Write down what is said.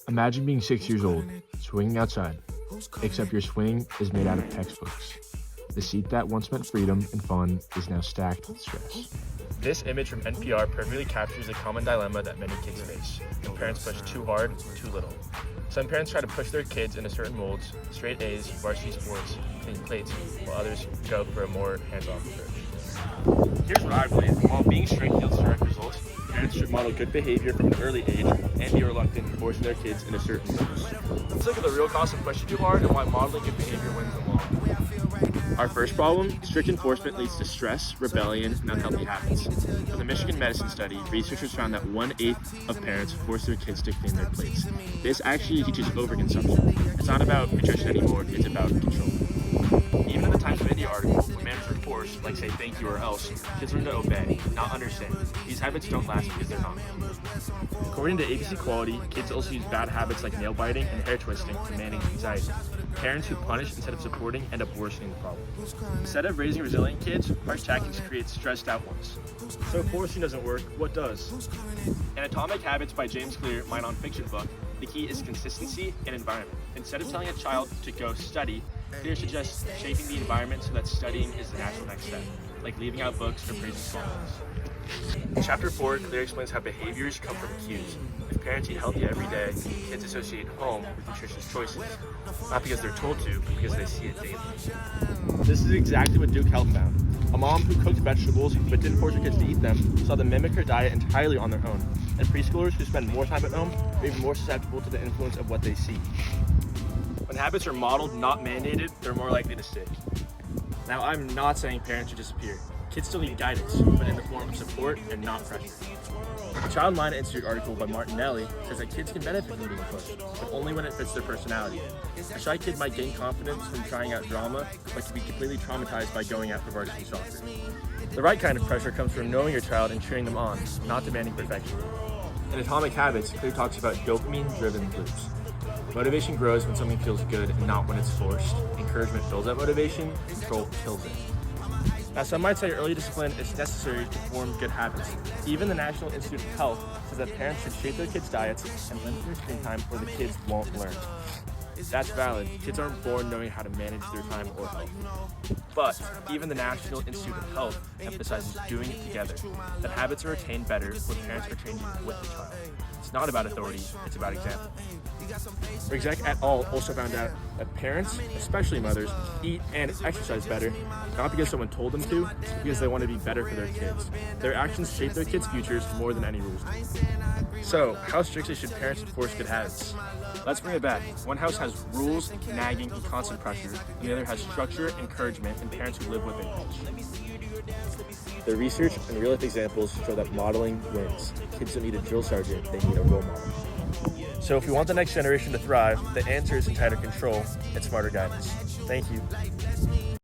Imagine being 6 years old, swinging outside, except your swing is made out of textbooks. The seat that once meant freedom and fun is now stacked with stress. This image from NPR perfectly captures the common dilemma that many kids face when parents push too hard, too little. Some parents try to push their kids into certain molds, straight A's, varsity sports, clean plates, while others go for a more hands-off approach. Here's what I believe. While being strict yields direct results, parents should model good behavior from an early age and be reluctant in forcing their kids into certain molds. Let's look at the real cost of pushing too hard and why modeling good behavior wins the long run. Our first problem, strict enforcement leads to stress, rebellion, and unhealthy habits. From the Michigan Medicine Study, researchers found that 1/8 of parents force their kids to clean their plates. This actually teaches overconsumption. It's not about nutrition anymore, it's about control. Even in the Times of India article, when manners are forced, like say thank you or else, kids learn to obey, not understand. These habits don't last because they're not. According to ABC Quality, kids also use bad habits like nail biting and hair twisting to manage anxiety. Parents who punish instead of supporting end up worsening the problem. Instead of raising resilient kids, harsh tactics create stressed out ones. So if forcing doesn't work, what does? In Atomic Habits by James Clear, my nonfiction book, the key is consistency and environment. Instead of telling a child to go study, Clear suggests shaping the environment so that studying is the natural next step, like leaving out books or praising small ones. In Chapter 4, Clear explains how behaviors come from cues. If parents eat healthy every day, kids associate home with nutritious choices, not because they're told to, but because they see it daily. This is exactly what Duke Health found. A mom who cooked vegetables but didn't force her kids to eat them saw them mimic her diet entirely on their own, and preschoolers who spend more time at home are even more susceptible to the influence of what they see. When habits are modeled, not mandated, they're more likely to stick. Now, I'm not saying parents should disappear. Kids still need guidance, but in the form of support and not pressure. The Child Mind Institute article by Martinelli says that kids can benefit from being pushed, but only when it fits their personality. A shy kid might gain confidence from trying out drama, but can be completely traumatized by going out for varsity soccer. The right kind of pressure comes from knowing your child and cheering them on, not demanding perfection. In Atomic Habits, Clear talks about dopamine-driven loops. Motivation grows when something feels good and not when it's forced. Encouragement builds that motivation, control kills it. Now, some might say early discipline is necessary to form good habits. Even the National Institute of Health says that parents should shape their kids' diets and limit their screen time or the kids won't learn. That's valid. Kids aren't born knowing how to manage their time or health. But even the National Institute of Health emphasizes doing it together, that habits are attained better when parents are changing with the child. It's not about authority, it's about example. Exec et al. Also found out that parents, especially mothers, eat and exercise better, not because someone told them to, it's because they want to be better for their kids. Their actions shape their kids' futures more than any rules do. So, how strictly should parents enforce good habits? Let's bring it back. One house has rules, nagging, and constant pressure, and the other has structure, encouragement, and parents who live within reach. The research and real-life examples show that modeling wins. Kids don't need a drill sergeant, they need a role model. So if we want the next generation to thrive, the answer is in tighter control and smarter guidance. Thank you.